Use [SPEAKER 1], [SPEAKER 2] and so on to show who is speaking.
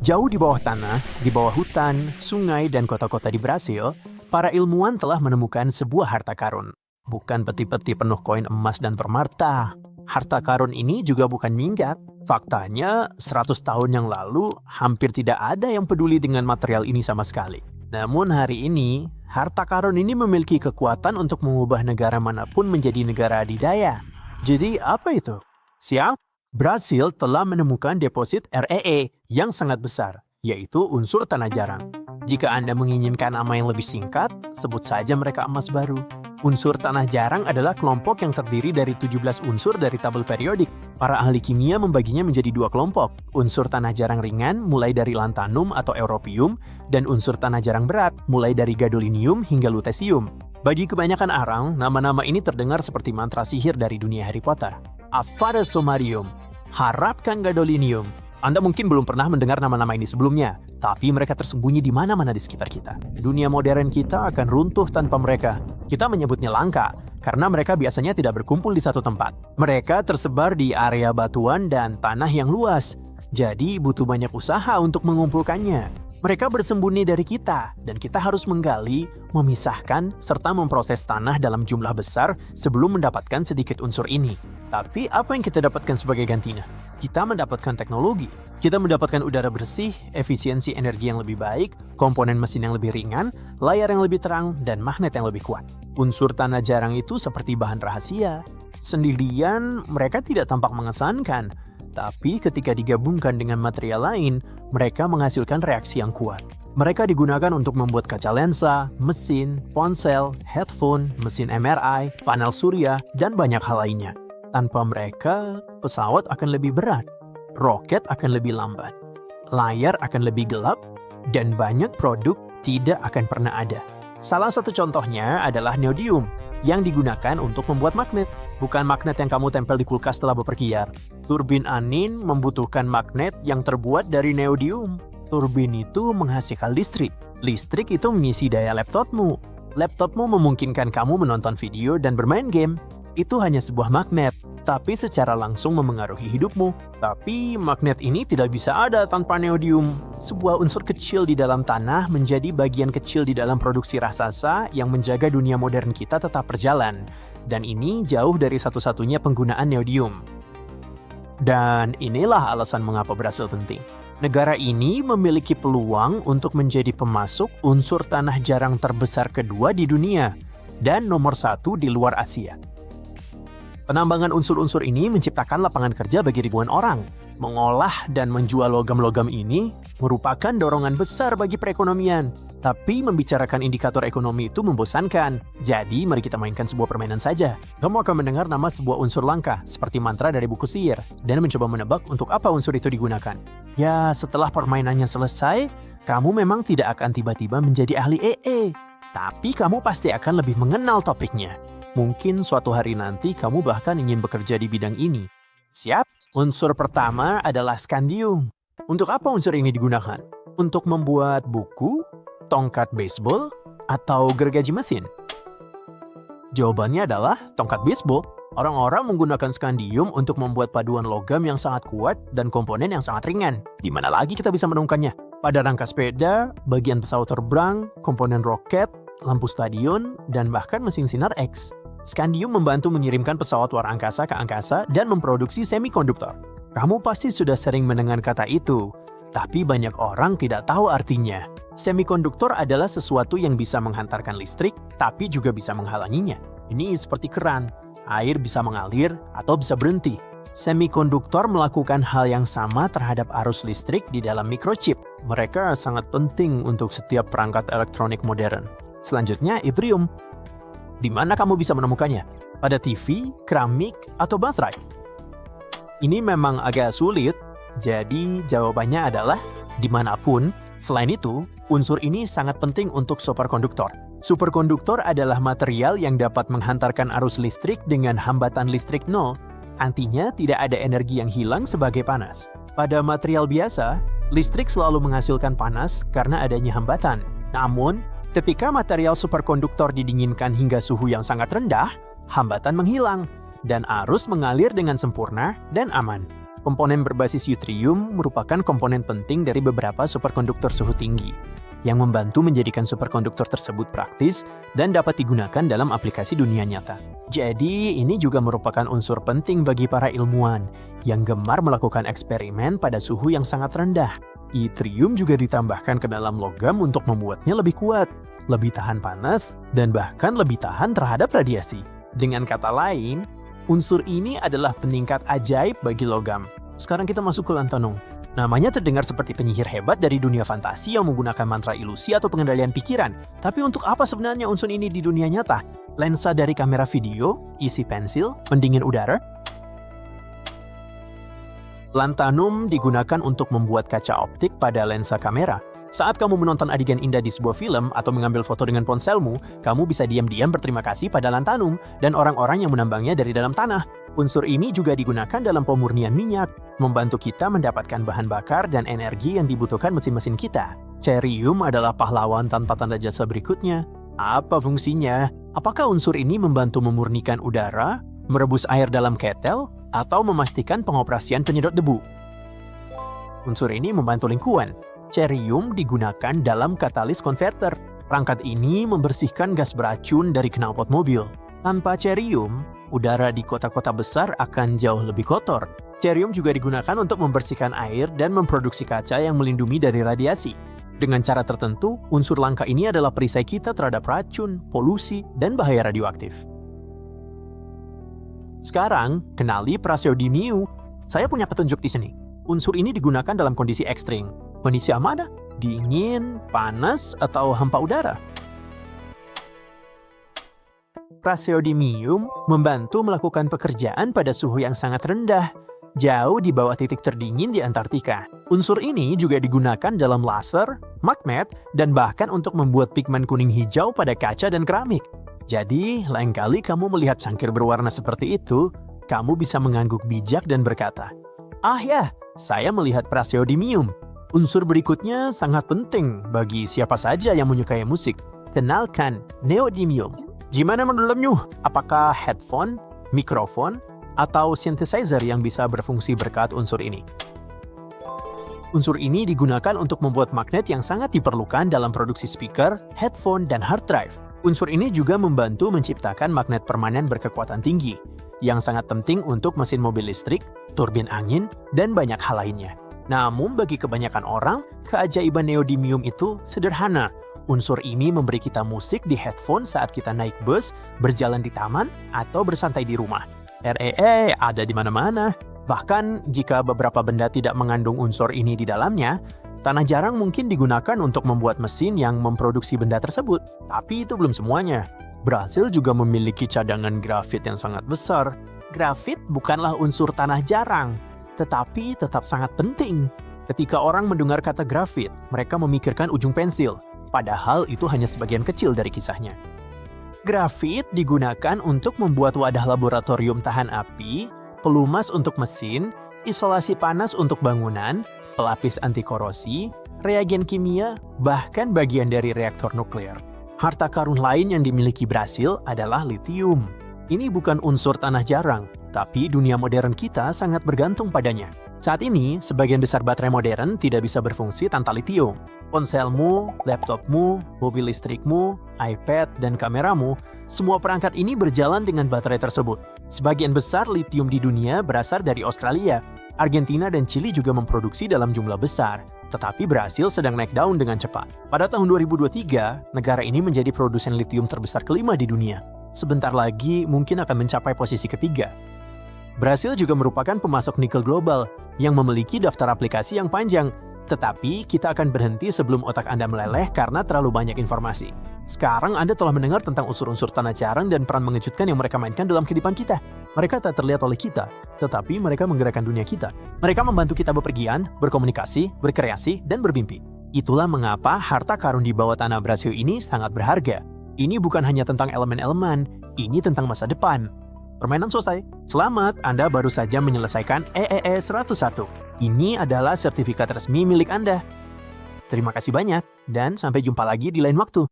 [SPEAKER 1] Jauh di bawah tanah, di bawah hutan, sungai, dan kota-kota di Brasil, para ilmuwan telah menemukan sebuah harta karun. Bukan peti-peti penuh koin emas dan permata. Harta karun ini juga bukan minggat. Faktanya, 100 tahun yang lalu, hampir tidak ada yang peduli dengan material ini sama sekali. Namun hari ini, harta karun ini memiliki kekuatan untuk mengubah negara manapun menjadi negara adidaya. Jadi apa itu? Siap? Brasil telah menemukan deposit REE yang sangat besar, yaitu unsur tanah jarang. Jika Anda menginginkan nama yang lebih singkat, sebut saja mereka emas baru. Unsur tanah jarang adalah kelompok yang terdiri dari 17 unsur dari tabel periodik. Para ahli kimia membaginya menjadi dua kelompok. Unsur tanah jarang ringan mulai dari lantanum atau europium, dan unsur tanah jarang berat mulai dari gadolinium hingga lutesium. Bagi kebanyakan orang, nama-nama ini terdengar seperti mantra sihir dari dunia Harry Potter. Avada Somarium, harapkan gadolinium. Anda mungkin belum pernah mendengar nama-nama ini sebelumnya, tapi mereka tersembunyi di mana-mana di sekitar kita. Dunia modern kita akan runtuh tanpa mereka. Kita menyebutnya langka, karena mereka biasanya tidak berkumpul di satu tempat. Mereka tersebar di area batuan dan tanah yang luas, jadi butuh banyak usaha untuk mengumpulkannya. Mereka bersembunyi dari kita, dan kita harus menggali, memisahkan, serta memproses tanah dalam jumlah besar sebelum mendapatkan sedikit unsur ini. Tapi apa yang kita dapatkan sebagai gantinya? Kita mendapatkan teknologi. Kita mendapatkan udara bersih, efisiensi energi yang lebih baik, komponen mesin yang lebih ringan, layar yang lebih terang, dan magnet yang lebih kuat. Unsur tanah jarang itu seperti bahan rahasia. Sendirian, mereka tidak tampak mengesankan. Tapi ketika digabungkan dengan material lain, mereka menghasilkan reaksi yang kuat. Mereka digunakan untuk membuat kaca lensa, mesin, ponsel, headphone, mesin MRI, panel surya, dan banyak hal lainnya. Tanpa mereka, pesawat akan lebih berat, roket akan lebih lambat, layar akan lebih gelap, dan banyak produk tidak akan pernah ada. Salah satu contohnya adalah neodymium yang digunakan untuk membuat magnet. Bukan magnet yang kamu tempel di kulkas setelah bepergian. Turbin angin membutuhkan magnet yang terbuat dari neodymium. Turbin itu menghasilkan listrik. Listrik itu mengisi daya laptopmu. Laptopmu memungkinkan kamu menonton video dan bermain game. Itu hanya sebuah magnet, tapi secara langsung memengaruhi hidupmu. Tapi magnet ini tidak bisa ada tanpa neodymium. Sebuah unsur kecil di dalam tanah menjadi bagian kecil di dalam produksi raksasa yang menjaga dunia modern kita tetap berjalan. Dan ini jauh dari satu-satunya penggunaan neodymium. Dan inilah alasan mengapa Brasil penting. Negara ini memiliki peluang untuk menjadi pemasok unsur tanah jarang terbesar kedua di dunia dan nomor 1 di luar Asia. Penambangan unsur-unsur ini menciptakan lapangan kerja bagi ribuan orang. Mengolah dan menjual logam-logam ini merupakan dorongan besar bagi perekonomian. Tapi membicarakan indikator ekonomi itu membosankan. Jadi mari kita mainkan sebuah permainan saja. Kamu akan mendengar nama sebuah unsur langka, seperti mantra dari buku sihir, dan mencoba menebak untuk apa unsur itu digunakan. Ya, setelah permainannya selesai, kamu memang tidak akan tiba-tiba menjadi ahli EE. Tapi kamu pasti akan lebih mengenal topiknya. Mungkin suatu hari nanti kamu bahkan ingin bekerja di bidang ini. Siap? Unsur pertama adalah scandium. Untuk apa unsur ini digunakan? Untuk membuat buku, tongkat baseball, atau gergaji mesin? Jawabannya adalah tongkat baseball. Orang-orang menggunakan scandium untuk membuat paduan logam yang sangat kuat dan komponen yang sangat ringan. Di mana lagi kita bisa menemukannya? Pada rangka sepeda, bagian pesawat terbang, komponen roket, lampu stadion, dan bahkan mesin sinar X. Scandium membantu mengirimkan pesawat luar angkasa ke angkasa dan memproduksi semikonduktor. Kamu pasti sudah sering mendengar kata itu, tapi banyak orang tidak tahu artinya. Semikonduktor adalah sesuatu yang bisa menghantarkan listrik, tapi juga bisa menghalanginya. Ini seperti keran, air bisa mengalir atau bisa berhenti. Semikonduktor melakukan hal yang sama terhadap arus listrik di dalam microchip. Mereka sangat penting untuk setiap perangkat elektronik modern. Selanjutnya, yttrium. Di mana kamu bisa menemukannya? Pada TV, keramik, atau baterai? Ini memang agak sulit, jadi jawabannya adalah dimanapun. Selain itu, unsur ini sangat penting untuk superkonduktor. Superkonduktor adalah material yang dapat menghantarkan arus listrik dengan hambatan listrik nol. Artinya tidak ada energi yang hilang sebagai panas. Pada material biasa, listrik selalu menghasilkan panas karena adanya hambatan. Namun, ketika material superkonduktor didinginkan hingga suhu yang sangat rendah, hambatan menghilang, dan arus mengalir dengan sempurna dan aman. Komponen berbasis yttrium merupakan komponen penting dari beberapa superkonduktor suhu tinggi, yang membantu menjadikan superkonduktor tersebut praktis dan dapat digunakan dalam aplikasi dunia nyata. Jadi, ini juga merupakan unsur penting bagi para ilmuwan yang gemar melakukan eksperimen pada suhu yang sangat rendah. Yttrium juga ditambahkan ke dalam logam untuk membuatnya lebih kuat, lebih tahan panas, dan bahkan lebih tahan terhadap radiasi. Dengan kata lain, unsur ini adalah peningkat ajaib bagi logam. Sekarang kita masuk ke Lanthanum. Namanya terdengar seperti penyihir hebat dari dunia fantasi yang menggunakan mantra ilusi atau pengendalian pikiran. Tapi untuk apa sebenarnya unsur ini di dunia nyata? Lensa dari kamera video, isi pensil, pendingin udara. Lanthanum digunakan untuk membuat kaca optik pada lensa kamera. Saat kamu menonton adegan indah di sebuah film atau mengambil foto dengan ponselmu, kamu bisa diam-diam berterima kasih pada Lanthanum dan orang-orang yang menambangnya dari dalam tanah. Unsur ini juga digunakan dalam pemurnian minyak, membantu kita mendapatkan bahan bakar dan energi yang dibutuhkan mesin-mesin kita. Cerium adalah pahlawan tanpa tanda jasa berikutnya. Apa fungsinya? Apakah unsur ini membantu memurnikan udara, merebus air dalam ketel, atau memastikan pengoperasian penyedot debu? Unsur ini membantu lingkungan. Cerium digunakan dalam katalis konverter. Perangkat ini membersihkan gas beracun dari knalpot mobil. Tanpa cerium, udara di kota-kota besar akan jauh lebih kotor. Cerium juga digunakan untuk membersihkan air dan memproduksi kaca yang melindungi dari radiasi. Dengan cara tertentu, unsur langka ini adalah perisai kita terhadap racun, polusi, dan bahaya radioaktif. Sekarang, kenali praseodymium. Saya punya petunjuk di sini. Unsur ini digunakan dalam kondisi ekstrim. Kondisi mana? Dingin, panas, atau hampa udara? Praseodymium membantu melakukan pekerjaan pada suhu yang sangat rendah, jauh di bawah titik terdingin di Antartika. Unsur ini juga digunakan dalam laser, magnet, dan bahkan untuk membuat pigmen kuning hijau pada kaca dan keramik. Jadi, lain kali kamu melihat cangkir berwarna seperti itu, kamu bisa mengangguk bijak dan berkata, "Ah ya, saya melihat praseodymium." Unsur berikutnya sangat penting bagi siapa saja yang menyukai musik. Kenalkan neodymium. Gimana menurutmu? Apakah headphone, mikrofon, atau synthesizer yang bisa berfungsi berkat unsur ini? Unsur ini digunakan untuk membuat magnet yang sangat diperlukan dalam produksi speaker, headphone, dan hard drive. Unsur ini juga membantu menciptakan magnet permanen berkekuatan tinggi, yang sangat penting untuk mesin mobil listrik, turbin angin, dan banyak hal lainnya. Namun bagi kebanyakan orang, keajaiban neodymium itu sederhana. Unsur ini memberi kita musik di headphone saat kita naik bus, berjalan di taman, atau bersantai di rumah. Ada di mana-mana. Bahkan jika beberapa benda tidak mengandung unsur ini di dalamnya, tanah jarang mungkin digunakan untuk membuat mesin yang memproduksi benda tersebut. Tapi itu belum semuanya. Brasil juga memiliki cadangan grafit yang sangat besar. Grafit bukanlah unsur tanah jarang, tetapi tetap sangat penting. Ketika orang mendengar kata grafit, mereka memikirkan ujung pensil, padahal itu hanya sebagian kecil dari kisahnya. Grafit digunakan untuk membuat wadah laboratorium tahan api, pelumas untuk mesin, isolasi panas untuk bangunan, pelapis anti korosi, reagen kimia, bahkan bagian dari reaktor nuklir. Harta karun lain yang dimiliki Brasil adalah litium. Ini bukan unsur tanah jarang, tapi dunia modern kita sangat bergantung padanya. Saat ini, sebagian besar baterai modern tidak bisa berfungsi tanpa litium. Ponselmu, laptopmu, mobil listrikmu, iPad, dan kameramu, semua perangkat ini berjalan dengan baterai tersebut. Sebagian besar litium di dunia berasal dari Australia. Argentina dan Chili juga memproduksi dalam jumlah besar, tetapi Brasil sedang naik daun dengan cepat. Pada tahun 2023, negara ini menjadi produsen litium terbesar kelima di dunia. Sebentar lagi mungkin akan mencapai posisi ketiga. Brasil juga merupakan pemasok nikel global yang memiliki daftar aplikasi yang panjang. Tetapi kita akan berhenti sebelum otak Anda meleleh karena terlalu banyak informasi. Sekarang Anda telah mendengar tentang unsur-unsur tanah jarang dan peran mengejutkan yang mereka mainkan dalam kehidupan kita. Mereka tak terlihat oleh kita, tetapi mereka menggerakkan dunia kita. Mereka membantu kita bepergian, berkomunikasi, berkreasi, dan bermimpi. Itulah mengapa harta karun di bawah tanah Brasil ini sangat berharga. Ini bukan hanya tentang elemen-elemen, ini tentang masa depan. Permainan selesai. Selamat, Anda baru saja menyelesaikan EEE 101. Ini adalah sertifikat resmi milik Anda. Terima kasih banyak, dan sampai jumpa lagi di lain waktu.